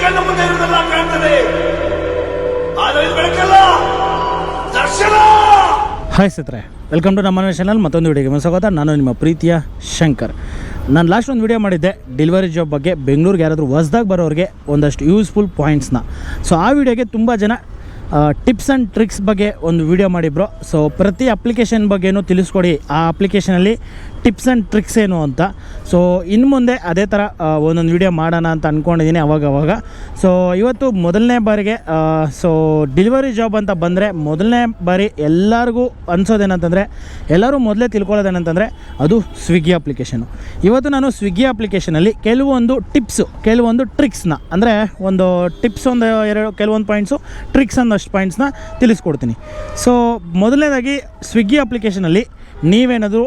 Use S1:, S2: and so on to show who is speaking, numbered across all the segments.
S1: ಕಣ್ಣು ಮುಂದೆ ಇರುವುದೆಲ್ಲ ಕಾಣ್ತದೆ, ಆದರೆ ಇದು ಬೆಳಕಲ್ಲ, ದರ್ಶನ.
S2: ಹಾಯ್ ಸ್ನೇಹಿತರೆ, ವೆಲ್ಕಮ್ ಟು ನಮ್ಮ ಚಾನಲ್. ಮತ್ತೊಂದು ವಿಡಿಯೋಗೆ ಸ್ವಾಗತ. ನಾನು ನಿಮ್ಮ ಪ್ರೀತಿಯ ಶಂಕರ್. ನಾನು ಲಾಸ್ಟ್ ಒಂದು ವಿಡಿಯೋ ಮಾಡಿದ್ದೆ ಡೆಲಿವರಿ ಜಾಬ್ ಬಗ್ಗೆ. ಬೆಂಗಳೂರಿಗೆ ಯಾರಾದರೂ ಹೊಸ್ದಾಗಿ ಬರೋರಿಗೆ ಒಂದಷ್ಟು ಯೂಸ್ಫುಲ್ ಪಾಯಿಂಟ್ಸ್ನ. ಸೊ ಆ ವಿಡಿಯೋಗೆ ತುಂಬ ಜನ ಟಿಪ್ಸ್ ಆ್ಯಂಡ್ ಟ್ರಿಕ್ಸ್ ಬಗ್ಗೆ ಒಂದು ವಿಡಿಯೋ ಮಾಡಿಬ್ರು. ಸೊ ಪ್ರತಿ ಅಪ್ಲಿಕೇಶನ್ ಬಗ್ಗೆನೂ ತಿಳಿಸ್ಕೊಡಿ, ಆ ಅಪ್ಲಿಕೇಶನಲ್ಲಿ ಟಿಪ್ಸ್ ಆ್ಯಂಡ್ ಟ್ರಿಕ್ಸ್ ಏನು ಅಂತ. ಸೊ ಇನ್ನು ಮುಂದೆ ಅದೇ ಥರ ಒಂದೊಂದು ವಿಡಿಯೋ ಮಾಡೋಣ ಅಂತ ಅಂದ್ಕೊಂಡಿದ್ದೀನಿ ಅವಾಗ. ಸೊ ಇವತ್ತು ಮೊದಲನೇ ಬಾರಿಗೆ ಸೊ ಡೆಲಿವರಿ ಜಾಬ್ ಅಂತ ಬಂದರೆ ಮೊದಲನೇ ಬಾರಿ ಎಲ್ಲರಿಗೂ ಅನ್ಸೋದೇನಂತಂದರೆ, ಎಲ್ಲರೂ ಮೊದಲೇ ತಿಳ್ಕೊಳ್ಳೋದೇನಂತಂದರೆ ಅದು ಸ್ವಿಗ್ಗಿ ಅಪ್ಲಿಕೇಶನು. ಇವತ್ತು ನಾನು ಸ್ವಿಗ್ಗಿ ಅಪ್ಲಿಕೇಶನಲ್ಲಿ ಕೆಲವೊಂದು ಟಿಪ್ಸು, ಕೆಲವೊಂದು ಟ್ರಿಕ್ಸ್ನ, ಅಂದರೆ ಒಂದು ಟಿಪ್ಸ್ ಒಂದು ಕೆಲವೊಂದು ಪಾಯಿಂಟ್ಸು, ಟ್ರಿಕ್ಸ್ ಒಂದಷ್ಟು ಪಾಯಿಂಟ್ಸ್ನ ತಿಳಿಸ್ಕೊಡ್ತೀನಿ. ಸೊ ಮೊದಲನೇದಾಗಿ ಸ್ವಿಗ್ಗಿ ಅಪ್ಲಿಕೇಶನಲ್ಲಿ ನೀವೇನಾದರೂ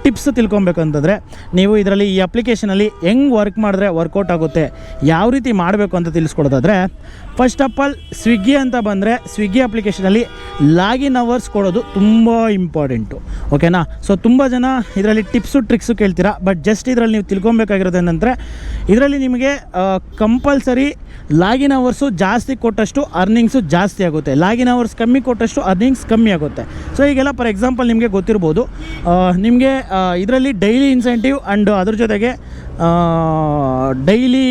S2: ಟಿಪ್ಸ್ ತಿಳ್ಕೊಬೇಕಂತಂದರೆ, ನೀವು ಇದರಲ್ಲಿ ಈ ಅಪ್ಲಿಕೇಶನಲ್ಲಿ ಹೆಂಗೆ ವರ್ಕ್ ಮಾಡಿದ್ರೆ ವರ್ಕೌಟ್ ಆಗುತ್ತೆ, ಯಾವ ರೀತಿ ಮಾಡಬೇಕು ಅಂತ ತಿಳಿಸ್ಕೊಡೋದಾದರೆ, ಫಸ್ಟ್ ಆಫ್ ಆಲ್ ಸ್ವಿಗ್ಗಿ ಅಂತ ಬಂದರೆ ಸ್ವಿಗ್ಗಿ ಅಪ್ಲಿಕೇಶನಲ್ಲಿ ಲಾಗಿನ್ ಅವರ್ಸ್ ಕೊಡೋದು ತುಂಬ ಇಂಪಾರ್ಟೆಂಟು, ಓಕೆನಾ. ಸೊ ತುಂಬ ಜನ ಇದರಲ್ಲಿ ಟಿಪ್ಸು ಟ್ರಿಕ್ಸು ಕೇಳ್ತೀರಾ, ಬಟ್ ಜಸ್ಟ್ ಇದರಲ್ಲಿ ನೀವು ತಿಳ್ಕೊಬೇಕಾಗಿರೋದು ಏನಂದರೆ, ಇದರಲ್ಲಿ ನಿಮಗೆ ಕಂಪಲ್ಸರಿ ಲಾಗಿನ್ ಅವರ್ಸು ಜಾಸ್ತಿ ಕೊಟ್ಟಷ್ಟು ಅರ್ನಿಂಗ್ಸು ಜಾಸ್ತಿ ಆಗುತ್ತೆ, ಲಾಗಿನ್ ಅವರ್ಸ್ ಕಮ್ಮಿ ಕೊಟ್ಟಷ್ಟು ಅರ್ನಿಂಗ್ಸ್ ಕಮ್ಮಿ ಆಗುತ್ತೆ. ಸೊ ಈಗೆಲ್ಲ ಫಾರ್ ಎಕ್ಸಾಂಪಲ್ ನಿಮಗೆ ಗೊತ್ತಿರ್ಬೋದು, ನಿಮಗೆ ಇದರಲ್ಲಿ ಡೈಲಿ ಇನ್ಸೆಂಟಿವ್ ಆ್ಯಂಡ್ ಅದ್ರ ಜೊತೆಗೆ ಡೈಲಿ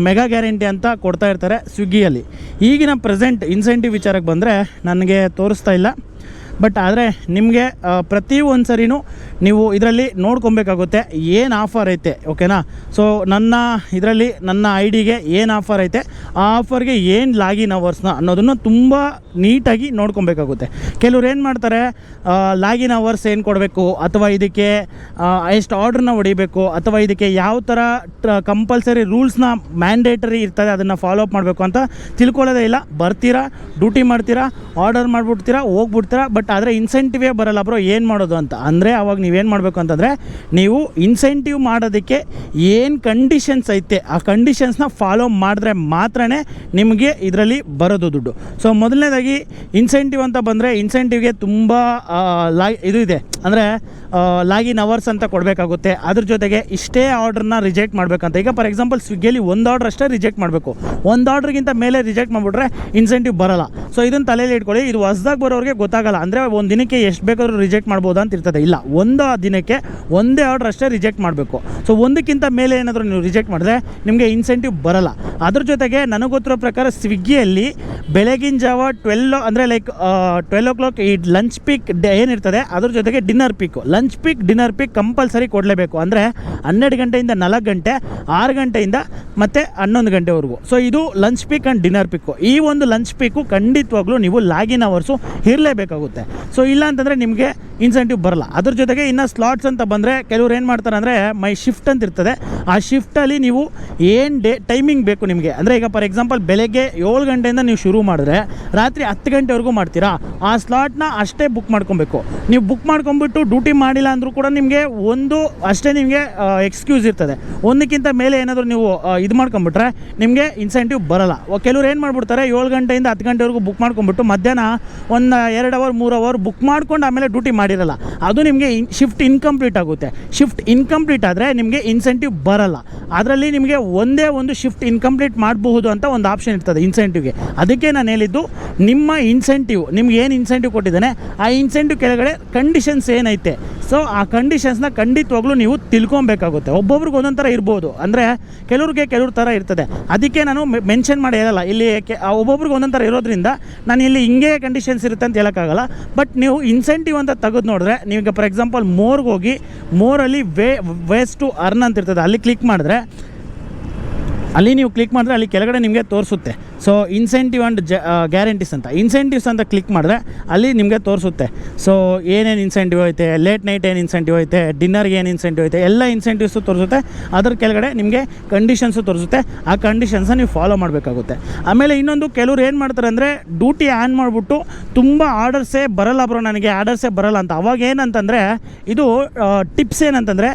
S2: ಮೆಗಾ ಗ್ಯಾರಂಟಿ ಅಂತ ಕೊಡ್ತಾ ಇರ್ತಾರೆ ಸ್ವಿಗ್ಗಿಯಲ್ಲಿ. ಈಗಿನ ಪ್ರೆಸೆಂಟ್ ಇನ್ಸೆಂಟಿವ್ ವಿಚಾರಕ್ಕೆ ಬಂದರೆ ನನಗೆ ತೋರಿಸ್ತಾ ಇಲ್ಲ, ಬಟ್ ಆದರೆ ನಿಮಗೆ ಪ್ರತಿ ಒಂದು ಸರಿನೂ ನೀವು ಇದರಲ್ಲಿ ನೋಡ್ಕೊಬೇಕಾಗುತ್ತೆ ಏನು ಆಫರ್ ಐತೆ, ಓಕೆನಾ. ಸೊ ಇದರಲ್ಲಿ ನನ್ನ ಐ ಡಿಗೆ ಏನು ಆಫರ್ ಐತೆ, ಆ ಆಫರ್ಗೆ ಏನು ಲಾಗಿನ್ ಅವರ್ಸ್ನ ಅನ್ನೋದನ್ನು ತುಂಬ ನೀಟಾಗಿ ನೋಡ್ಕೊಬೇಕಾಗುತ್ತೆ. ಕೆಲವ್ರು ಏನು ಮಾಡ್ತಾರೆ, ಲಾಗಿನ್ ಅವರ್ಸ್ ಏನು ಕೊಡಬೇಕು, ಅಥವಾ ಇದಕ್ಕೆ ಎಷ್ಟು ಆರ್ಡ್ರನ್ನ ಹೊಡಿಬೇಕು, ಅಥವಾ ಇದಕ್ಕೆ ಯಾವ ಥರ ಕಂಪಲ್ಸರಿ ರೂಲ್ಸ್ನ ಮ್ಯಾಂಡೇಟರಿ ಇರ್ತದೆ ಅದನ್ನು ಫಾಲೋ ಅಪ್ ಮಾಡಬೇಕು ಅಂತ ತಿಳ್ಕೊಳ್ಳೋದೇ ಇಲ್ಲ. ಬರ್ತೀರಾ, ಡ್ಯೂಟಿ ಮಾಡ್ತೀರಾ, ಆರ್ಡರ್ ಮಾಡಿಬಿಡ್ತೀರಾ, ಹೋಗ್ಬಿಡ್ತೀರಾ, ಬಟ್ ಆದರೆ ಇನ್ಸೆಂಟಿವೇ ಬರಲ್ಲ ಬ್ರೋ, ಏನು ಮಾಡೋದು ಅಂತ ಅಂದರೆ, ಅವಾಗ ನೀವೇನು ಮಾಡಬೇಕು ಅಂತಂದರೆ, ನೀವು ಇನ್ಸೆಂಟಿವ್ ಮಾಡೋದಕ್ಕೆ ಏನು ಕಂಡೀಷನ್ಸ್ ಐತೆ ಆ ಕಂಡೀಷನ್ಸ್ನ ಫಾಲೋ ಮಾಡಿದ್ರೆ ಮಾತ್ರನೇ ನಿಮಗೆ ಇದರಲ್ಲಿ ಬರೋದು ದುಡ್ಡು. ಸೊ ಮೊದಲನೇದಾಗಿ ಇನ್ಸೆಂಟಿವ್ ಅಂತ ಬಂದರೆ, ಇನ್ಸೆಂಟಿವ್ಗೆ ತುಂಬ ಇದು ಇದೆ, ಅಂದರೆ ಲಾಗಿನ್ ಅವರ್ಸ್ ಅಂತ ಕೊಡಬೇಕಾಗುತ್ತೆ. ಅದ್ರ ಜೊತೆಗೆ ಇಷ್ಟೇ ಆರ್ಡ್ರನ್ನ ರಿಜೆಕ್ಟ್ ಮಾಡಬೇಕಂತ. ಈಗ ಫಾರ್ ಎಕ್ಸಾಂಪಲ್ ಸ್ವಿಗ್ಗಿಯಲ್ಲಿ ಒಂದು ಆರ್ಡ್ರ್ ಅಷ್ಟೇ ರಿಜೆಕ್ಟ್ ಮಾಡಬೇಕು, ಒಂದು ಆರ್ಡ್ರಿಗಿಂತ ಮೇಲೆ ರಿಜೆಕ್ಟ್ ಮಾಡಿಬಿಟ್ರೆ ಇನ್ಸೆಂಟಿವ್ ಬರಲ್ಲ. ಸೊ ಇದನ್ನು ತಲೆಯಲ್ಲಿ ಇಟ್ಕೊಳ್ಳಿ. ಇದು ಹೊಸ್ದಾಗಿ ಬರೋರಿಗೆ ಗೊತ್ತಾಗಲ್ಲ, ಅಂದರೆ ಒಂದು ದಿನಕ್ಕೆ ಎಷ್ಟು ಬೇಕಾದ್ರೂ ರಿಜೆಕ್ಟ್ ಮಾಡ್ಬೋದಾ ಅಂತ ಇರ್ತದೆ. ಇಲ್ಲ, ಒಂದು ದಿನಕ್ಕೆ ಒಂದೇ ಆರ್ಡ್ರ್ ಅಷ್ಟೇ ರಿಜೆಕ್ಟ್ ಮಾಡಬೇಕು. ಸೊ ಒಂದಕ್ಕಿಂತ ಮೇಲೆ ಏನಾದರೂ ನೀವು ರಿಜೆಕ್ಟ್ ಮಾಡಿದ್ರೆ ನಿಮಗೆ ಇನ್ಸೆಂಟಿವ್ ಬರಲ್ಲ. ಅದ್ರ ಜೊತೆಗೆ ನನಗೆ ಗೊತ್ತಿರೋ ಪ್ರಕಾರ ಸ್ವಿಗ್ಗಿಯಲ್ಲಿ ಬೆಳಗಿನ ಜಾವ 12 ಅಂದರೆ ಲೈಕ್ 12 o'clock ಈ ಲಂಚ್ ಪೀಕ್ ಏನಿರ್ತದೆ, ಅದ್ರ ಜೊತೆಗೆ dinner peak, lunch peak dinner peak compulsory ಕೊಡಲೇಬೇಕು. ಅಂದರೆ 12 ಗಂಟೆಯಿಂದ 4 ಗಂಟೆ, 6 ಗಂಟೆಯಿಂದ ಮತ್ತು 11 ಗಂಟೆವರೆಗೂ. ಸೊ ಇದು ಲಂಚ್ ಪೀಕ್ ಆ್ಯಂಡ್ ಡಿನ್ನರ್ ಪೀಕು. ಈ ಒಂದು ಲಂಚ್ ಪೀಕು ಖಂಡಿತವಾಗ್ಲೂ ನೀವು ಲಾಗಿನ್ ಅವರ್ಸು ಇರಲೇಬೇಕಾಗುತ್ತೆ. ಸೊ ಇಲ್ಲ ಅಂತಂದರೆ ನಿಮಗೆ ಇನ್ಸೆಂಟಿವ್ ಬರಲ್ಲ. ಅದ್ರ ಜೊತೆಗೆ ಇನ್ನು ಸ್ಲಾಟ್ಸ್ ಅಂತ ಬಂದರೆ, ಕೆಲವ್ರು ಏನು ಮಾಡ್ತಾರೆ ಅಂದರೆ, ಮೈ ಶಿಫ್ಟ್ ಅಂತ ಇರ್ತದೆ, ಆ ಶಿಫ್ಟಲ್ಲಿ ನೀವು ಏನು ಟೈಮಿಂಗ್ ಬೇಕು ನಿಮಗೆ, ಅಂದರೆ ಈಗ ಫಾರ್ ಎಕ್ಸಾಂಪಲ್ ಬೆಳಗ್ಗೆ 7 ಗಂಟೆಯಿಂದ ನೀವು ಶುರು ಮಾಡಿದ್ರೆ ರಾತ್ರಿ 10 ಗಂಟೆವರೆಗೂ ಮಾಡ್ತೀರಾ, ಆ ಸ್ಲಾಟ್ನ ಅಷ್ಟೇ ಬುಕ್ ಮಾಡ್ಕೊಬೇಕು. ನೀವು ಬುಕ್ ಮಾಡ್ಕೊಂಬಿಟ್ಟು ಡ್ಯೂಟಿ ಮಾಡಿಲ್ಲ ಅಂದರೂ ಕೂಡ ನಿಮಗೆ ಒಂದು ಅಷ್ಟೇ ನಿಮಗೆ ಎಕ್ಸ್ಕ್ಯೂಸ್ ಇರ್ತದೆ. ಒಂದಕ್ಕಿಂತ ಮೇಲೆ ಏನಾದರೂ ನೀವು ಇದು ಮಾಡ್ಕೊಂಬಿಟ್ರೆ ನಿಮಗೆ ಇನ್ಸೆಂಟಿವ್ ಬರಲ್ಲ. ಕೆಲವ್ರು ಏನು ಮಾಡಿಬಿಡ್ತಾರೆ, 7 ಗಂಟೆಯಿಂದ 10 ಗಂಟೆವರೆಗೂ ಬುಕ್ ಮಾಡ್ಕೊಂಬಿಟ್ಟು ಮಧ್ಯಾಹ್ನ ಒಂದು 2 ಅವರ್ 3 ಅವರ್ ಬುಕ್ ಮಾಡ್ಕೊಂಡು ಆಮೇಲೆ ಡ್ಯೂಟಿ ಮಾಡಿರಲ್ಲ, ಅದು ನಿಮಗೆ ಶಿಫ್ಟ್ ಇನ್ಕಂಪ್ಲೀಟ್ ಆಗುತ್ತೆ. ಶಿಫ್ಟ್ ಇನ್ಕಂಪ್ಲೀಟ್ ಆದರೆ ನಿಮಗೆ ಇನ್ಸೆಂಟಿವ್ ಬರಲ್ಲ. ಅದರಲ್ಲಿ ನಿಮಗೆ ಒಂದೇ ಒಂದು ಶಿಫ್ಟ್ ಇನ್ಕಂಪ್ಲೀಟ್ ಮಾಡಬಹುದು ಅಂತ ಒಂದು ಆಪ್ಷನ್ ಇರ್ತದೆ ಇನ್ಸೆಂಟಿವ್ಗೆ. ಅದಕ್ಕೆ ನಾನು ಹೇಳಿದ್ದು, ನಿಮ್ಮ ಇನ್ಸೆಂಟಿವ್ ನಿಮ್ಗೆ ಏನು ಇನ್ಸೆಂಟಿವ್ ಕೊಟ್ಟಿದ್ದಾನೆ ಆ ಇನ್ಸೆಂಟಿವ್ ಕೆಳಗಡೆ ಕಂಡೀಷನ್ಸ್ ಏನೈತೆ, ಸೊ ಆ ಕಂಡೀಷನ್ಸ್ನ ಖಂಡಿತವಾಗ್ಲೂ ನೀವು ತಿಳ್ಕೊಬೇಕಾಗುತ್ತೆ. ಒಬ್ಬೊಬ್ರಿಗೆ ಒಂದೊಂದು ಥರ ಇರ್ಬೋದು, ಅಂದರೆ ಕೆಲವ್ರ ಥರ ಇರ್ತದೆ. ಅದಕ್ಕೆ ನಾನು ಮೆನ್ಷನ್ ಮಾಡಿ ಹೇಳಲ್ಲ ಇಲ್ಲಿ, ಒಬ್ಬೊಬ್ರಿಗೆ ಒಂದೊಂದು ಥರ ಇರೋದ್ರಿಂದ ನಾನು ಇಲ್ಲಿ ಹಿಂಗೆ ಕಂಡೀಷನ್ಸ್ ಇರುತ್ತೆ ಅಂತ ಹೇಳೋಕ್ಕಾಗಲ್ಲ. ಬಟ್ ನೀವು ಇನ್ಸೆಂಟಿವ್ ಅಂತ ತೆಗೆದು ನೋಡಿದ್ರೆ, ನೀವೀಗ ಫಾರ್ ಎಕ್ಸಾಂಪಲ್ ಮೋರ್ಗೆ ಹೋಗಿ, ಮೋರಲ್ಲಿ ವೇಸ್ ಟು ಅರ್ನ್ ಅಂತ ಇರ್ತದೆ, ಅಲ್ಲಿ ಕ್ಲಿಕ್ ಮಾಡಿದ್ರೆ ಅಲ್ಲಿ ಕೆಳಗಡೆ ನಿಮಗೆ ತೋರಿಸುತ್ತೆ. ಸೊ ಇನ್ಸೆಂಟಿವ್ ಆ್ಯಂಡ್ ಗ್ಯಾರಂಟೀಸ್ ಅಂತ, ಇನ್ಸೆಂಟಿವ್ಸ್ ಅಂತ ಕ್ಲಿಕ್ ಮಾಡಿದ್ರೆ ಅಲ್ಲಿ ನಿಮಗೆ ತೋರಿಸುತ್ತೆ. ಸೊ ಏನೇನು ಇನ್ಸೆಂಟಿವ್ ಐತೆ, ಲೇಟ್ ನೈಟ್ ಏನು ಇನ್ಸೆಂಟಿವ್ ಐತೆ, ಡಿನ್ನರ್ಗೆ ಏನು ಇನ್ಸೆಂಟಿವ್ ಐತೆ, ಎಲ್ಲ ಇನ್ಸೆಂಟಿವ್ಸು ತೋರಿಸುತ್ತೆ. ಅದ್ರ ಕೆಳಗಡೆ ನಿಮಗೆ ಕಂಡೀಷನ್ಸು ತೋರಿಸುತ್ತೆ. ಆ ಕಂಡೀಷನ್ಸನ್ನ ನೀವು ಫಾಲೋ ಮಾಡಬೇಕಾಗುತ್ತೆ. ಆಮೇಲೆ ಇನ್ನೊಂದು, ಕೆಲವ್ರು ಏನು ಮಾಡ್ತಾರೆ ಅಂದರೆ, ಡ್ಯೂಟಿ ಆನ್ ಮಾಡಿಬಿಟ್ಟು ತುಂಬ ಆರ್ಡರ್ಸೇ ಬರಲ್ಲ ಬ್ರೋ, ನನಗೆ ಆರ್ಡರ್ಸೇ ಬರಲ್ಲ ಅಂತ. ಅವಾಗ ಏನಂತಂದರೆ, ಇದು ಟಿಪ್ಸ್ ಏನಂತಂದರೆ,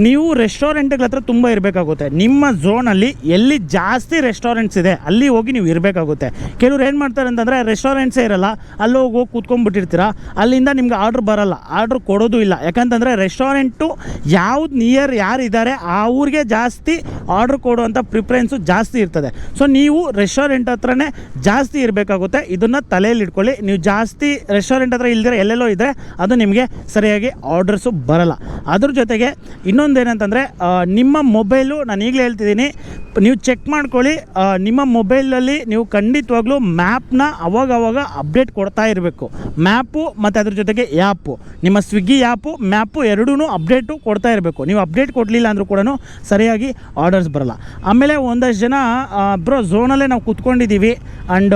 S2: ನೀವು ರೆಸ್ಟೋರೆಂಟ್ಗಳ ಹತ್ರ ತುಂಬ ಇರಬೇಕಾಗುತ್ತೆ. ನಿಮ್ಮ ಝೋನಲ್ಲಿ ಎಲ್ಲಿ ಜಾಸ್ತಿ ರೆಸ್ಟೋರೆಂಟ್ಸ್ ಇದೆ ಅಲ್ಲಿ ಹೋಗಿ ನೀವು ಇರಬೇಕಾಗುತ್ತೆ. ಕೆಲವ್ರು ಏನು ಮಾಡ್ತಾರೆ ಅಂತಂದರೆ ರೆಸ್ಟೋರೆಂಟ್ಸೇ ಇರಲ್ಲ, ಅಲ್ಲಿ ಹೋಗಿ ಕೂತ್ಕೊಂಡ್ಬಿಟ್ಟಿರ್ತೀರ, ಅಲ್ಲಿಂದ ನಿಮ್ಗೆ ಆರ್ಡ್ರ್ ಬರಲ್ಲ, ಆರ್ಡ್ರ್ ಕೊಡೋದು ಇಲ್ಲ. ಯಾಕಂತಂದರೆ ರೆಸ್ಟೋರೆಂಟು ಯಾವ್ದು ನಿಯರ್ ಯಾರಿದ್ದಾರೆ ಆ ಊರಿಗೆ ಜಾಸ್ತಿ ಆರ್ಡ್ರ್ ಕೊಡುವಂಥ ಪ್ರಿಫರೆನ್ಸು ಜಾಸ್ತಿ ಇರ್ತದೆ. ಸೊ ನೀವು ರೆಸ್ಟೋರೆಂಟ್ ಹತ್ರನೇ ಜಾಸ್ತಿ ಇರಬೇಕಾಗುತ್ತೆ. ಇದನ್ನು ತಲೆಯಲ್ಲಿ ಇಟ್ಕೊಳ್ಳಿ. ನೀವು ಜಾಸ್ತಿ ರೆಸ್ಟೋರೆಂಟ್ ಹತ್ರ ಇಲ್ದಿರ ಎಲ್ಲೆಲ್ಲೋ ಇದ್ದರೆ ಅದು ನಿಮಗೆ ಸರಿಯಾಗಿ ಆರ್ಡರ್ಸು ಬರಲ್ಲ. ಅದ್ರ ಜೊತೆಗೆ ಇನ್ನೊಂದು ಏನಂತಂದರೆ ನಿಮ್ಮ ಮೊಬೈಲು, ನಾನು ಈಗಲೇ ಹೇಳ್ತಿದ್ದೀನಿ, ನೀವು ಚೆಕ್ ಮಾಡ್ಕೊಳ್ಳಿ. ನಿಮ್ಮ ಮೊಬೈಲಲ್ಲಿ ನೀವು ಖಂಡಿತವಾಗ್ಲೂ ಮ್ಯಾಪ್ನ ಅವಾಗವಾಗ ಅಪ್ಡೇಟ್ ಕೊಡ್ತಾ ಇರಬೇಕು. ಮ್ಯಾಪು ಮತ್ತು ಅದ್ರ ಜೊತೆಗೆ ಆ್ಯಪು, ನಿಮ್ಮ ಸ್ವಿಗ್ಗಿ ಆ್ಯಪು ಮ್ಯಾಪು ಎರಡೂ ಅಪ್ಡೇಟು ಕೊಡ್ತಾ ಇರಬೇಕು. ನೀವು ಅಪ್ಡೇಟ್ ಕೊಡಲಿಲ್ಲ ಅಂದರೂ ಕೂಡ ಸರಿಯಾಗಿ ಆರ್ಡರ್ಸ್ ಬರಲ್ಲ. ಆಮೇಲೆ ಒಂದಷ್ಟು ಜನ ಬ್ರೋ ಝೋನಲ್ಲೇ ನಾವು ಕೂತ್ಕೊಂಡಿದ್ದೀವಿ ಆ್ಯಂಡ್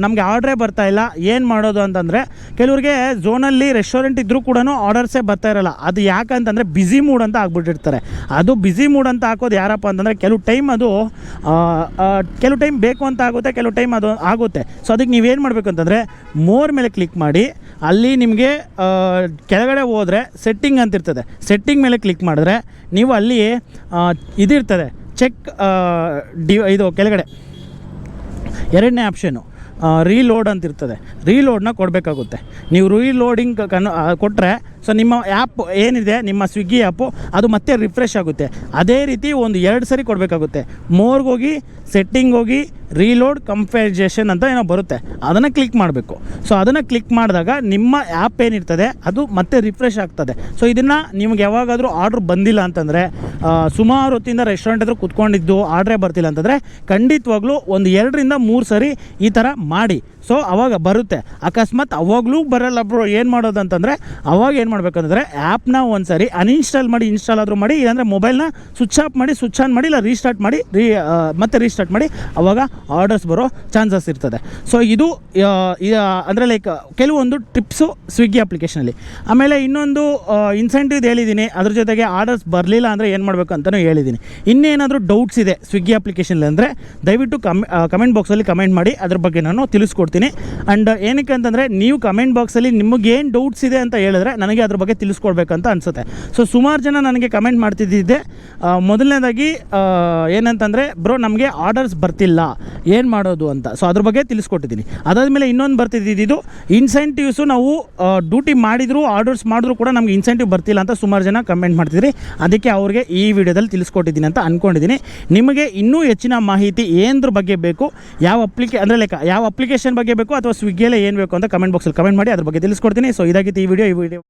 S2: ನಮಗೆ ಆರ್ಡ್ರೇ ಬರ್ತಾಯಿಲ್ಲ, ಏನು ಮಾಡೋದು ಅಂತಂದರೆ, ಕೆಲವ್ರಿಗೆ ಝೋನಲ್ಲಿ ರೆಸ್ಟೋರೆಂಟ್ ಇದ್ದರೂ ಕೂಡ ಆರ್ಡರ್ಸೇ ಬರ್ತಾ ಇರಲ್ಲ. ಅದು ಯಾಕಂತಂದರೆ ಬ್ಯುಸಿ ಮೂಡ್ ಅಂತ ಆಗ್ಬಿಟ್ಟಿರ್ತಾರೆ. ಅದು ಬ್ಯುಸಿ ಮೂಡ್ ಅಂತ ಹಾಕೋದು ಯಾರಪ್ಪ ಅಂತಂದರೆ, ಕೆಲವು ಟೈಮ್ ಅದು ಕೆಲವು ಟೈಮ್ ಬೇಕು ಅಂತ ಆಗುತ್ತೆ, ಕೆಲವು ಟೈಮ್ ಅದು ಆಗುತ್ತೆ. ಸೊ ಅದಕ್ಕೆ ನೀವೇನು ಮಾಡಬೇಕು ಅಂತಂದರೆ ಮೋರ್ ಮೇಲೆ ಕ್ಲಿಕ್ ಮಾಡಿ, ಅಲ್ಲಿ ನಿಮಗೆ ಕೆಳಗಡೆ ಹೋದರೆ ಸೆಟ್ಟಿಂಗ್ ಅಂತ ಇರ್ತದೆ. ಸೆಟ್ಟಿಂಗ್ ಮೇಲೆ ಕ್ಲಿಕ್ ಮಾಡಿದ್ರೆ ನೀವು ಅಲ್ಲಿ ಇದಿರ್ತದೆ ಚೆಕ್ ಇದು ಕೆಳಗಡೆ ಎರಡನೇ ಆಪ್ಷನು ರೀಲೋಡ್ ಅಂತ ಇರ್ತದೆ. ರೀಲೋಡ್ನ ಕೊಡಬೇಕಾಗುತ್ತೆ. ನೀವು ರೀಲೋಡಿಂಗ್ ಕೊಟ್ಟರೆ ಸೊ ನಿಮ್ಮ ಆ್ಯಪ್ ಏನಿದೆ, ನಿಮ್ಮ ಸ್ವಿಗ್ಗಿ ಆ್ಯಪು, ಅದು ಮತ್ತೆ ರಿಫ್ರೆಶ್ ಆಗುತ್ತೆ. ಅದೇ ರೀತಿ ಒಂದು 2 ಸರಿ ಕೊಡಬೇಕಾಗುತ್ತೆ. ಮೋರ್ಗೋಗಿ, ಸೆಟ್ಟಿಂಗ್ ಹೋಗಿ, ರೀಲೋಡ್ ಕಂಫರ್ಜೇಷನ್ ಅಂತ ಏನೋ ಬರುತ್ತೆ, ಅದನ್ನು ಕ್ಲಿಕ್ ಮಾಡಬೇಕು. ಸೊ ಅದನ್ನು ಕ್ಲಿಕ್ ಮಾಡಿದಾಗ ನಿಮ್ಮ ಆ್ಯಪ್ ಏನಿರ್ತದೆ ಅದು ಮತ್ತೆ ರಿಫ್ರೆಶ್ ಆಗ್ತದೆ. ಸೊ ಇದನ್ನು ನಿಮ್ಗೆ ಯಾವಾಗಾದರೂ ಆರ್ಡ್ರ್ ಬಂದಿಲ್ಲ ಅಂತಂದರೆ, ಸುಮಾರು ಹೊತ್ತಿಂದ ರೆಸ್ಟೋರೆಂಟ್ ಹತ್ರ ಕೂತ್ಕೊಂಡಿದ್ದು ಆರ್ಡ್ರೇ ಬರ್ತಿಲ್ಲ ಅಂತಂದರೆ, ಖಂಡಿತವಾಗ್ಲೂ ಒಂದು 2 ರಿಂದ 3 ಸರಿ ಈ ಥರ ಮಾಡಿ. ಸೊ ಅವಾಗ ಬರುತ್ತೆ. ಅಕಸ್ಮಾತ್ ಅವಾಗಲೂ ಬರಲ್ಲ ಬ್ರೋ, ಏನು ಮಾಡೋದು ಅಂತಂದರೆ, ಅವಾಗ ಏನು ಮಾಡಬೇಕಂದ್ರೆ ಆ್ಯಪ್ನ ಒಂದು ಸರಿ ಅನ್ಇನ್ಸ್ಟಾಲ್ ಮಾಡಿ, ಇನ್ಸ್ಟಾಲ್ ಆದರೂ ಮಾಡಿ, ಇಲ್ಲಾಂದರೆ ಮೊಬೈಲ್ನ ಸ್ವಿಚ್ ಆಫ್ ಮಾಡಿ, ಸ್ವಿಚ್ ಆನ್ ಮಾಡಿ, ಇಲ್ಲ ರೀಸ್ಟಾರ್ಟ್ ಮಾಡಿ, ಮತ್ತೆ ರೀಸ್ಟಾರ್ಟ್ ಮಾಡಿ, ಅವಾಗ ಆರ್ಡರ್ಸ್ ಬರೋ ಚಾನ್ಸಸ್ ಇರ್ತದೆ. ಸೊ ಇದು ಅಂದರೆ ಲೈಕ್ ಕೆಲವೊಂದು ಟಿಪ್ಸು ಸ್ವಿಗ್ಗಿ ಅಪ್ಲಿಕೇಶನಲ್ಲಿ. ಆಮೇಲೆ ಇನ್ನೊಂದು ಇನ್ಸೆಂಟಿವ್ ಹೇಳಿದ್ದೀನಿ, ಅದ್ರ ಜೊತೆಗೆ ಆರ್ಡರ್ಸ್ ಬರಲಿಲ್ಲ ಅಂದರೆ ಏನು ಮಾಡಬೇಕು ಅಂತಲೂ ಹೇಳಿದ್ದೀನಿ. ಇನ್ನೇನಾದರೂ ಡೌಟ್ಸ್ ಇದೆ ಸ್ವಿಗ್ಗಿ ಅಪ್ಲಿಕೇಶನಲ್ಲಿ ಅಂದರೆ ದಯವಿಟ್ಟು ಕಮೆಂಟ್ ಬಾಕ್ಸಲ್ಲಿ ಕಮೆಂಟ್ ಮಾಡಿ, ಅದ್ರ ಬಗ್ಗೆ ನಾನು ತಿಳಿಸ್ಕೊಡ್ತೀನಿ. ಆ್ಯಂಡ್ ಏನಕ್ಕೆ ಅಂತಂದರೆ, ನೀವು ಕಮೆಂಟ್ ಬಾಕ್ಸಲ್ಲಿ ನಿಮಗೇನು ಡೌಟ್ಸ್ ಇದೆ ಅಂತ ಹೇಳಿದ್ರೆ ನನಗೆ ಅದ್ರ ಬಗ್ಗೆ ತಿಳಿಸ್ಕೊಡ್ಬೇಕಂತ ಅನಿಸುತ್ತೆ. ಸೊ ಸುಮಾರು ಜನ ನನಗೆ ಕಮೆಂಟ್ ಮಾಡ್ತಿದ್ದಿದ್ದೆ, ಮೊದಲನೇದಾಗಿ ಏನಂತಂದರೆ, ಬ್ರೋ ನಮಗೆ ಆರ್ಡರ್ಸ್ ಬರ್ತಿಲ್ಲ, ಏನು ಮಾಡೋದು ಅಂತ. ಸೊ ಅದ್ರ ಬಗ್ಗೆ ತಿಳಿಸ್ಕೊಟ್ಟಿದ್ದೀನಿ. ಅದಾದಮೇಲೆ ಇನ್ನೊಂದು ಬರ್ತಿದ್ದಿದ್ದು ಇನ್ಸೆಂಟಿವ್ಸು, ನಾವು ಡ್ಯೂಟಿ ಮಾಡಿದರೂ ಆರ್ಡರ್ಸ್ ಮಾಡಿದ್ರು ಕೂಡ ನಮಗೆ ಇನ್ಸೆಂಟಿವ್ ಬರ್ತಿಲ್ಲ ಅಂತ ಸುಮಾರು ಜನ ಕಮೆಂಟ್ ಮಾಡ್ತಿದ್ರಿ. ಅದಕ್ಕೆ ಅವ್ರಿಗೆ ಈ ವಿಡಿಯೋದಲ್ಲಿ ತಿಳಿಸ್ಕೊಟ್ಟಿದ್ದೀನಿ ಅಂತ ಅಂದ್ಕೊಂಡಿದ್ದೀನಿ. ನಿಮಗೆ ಇನ್ನೂ ಹೆಚ್ಚಿನ ಮಾಹಿತಿ ಏನದ್ರ ಬಗ್ಗೆ ಬೇಕು, ಯಾವ ಅಪ್ಲಿಕೇಶನ್ ಬಗ್ಗೆ ಬೇಕು, ಅಥವಾ ಸ್ವಿಗ್ಗಿಯಲ್ಲೇ ಏನು ಬೇಕು ಅಂತ ಕಮೆಂಟ್ ಬಾಕ್ಸಲ್ಲಿ ಕಮೆಂಟ್ ಮಾಡಿ, ಅದ್ರ ಬಗ್ಗೆ ತಿಳಿಸ್ಕೊಡ್ತೀನಿ. ಸೊ ಇದಾಗಿತ್ತು ಈ ವಿಡಿಯೋ.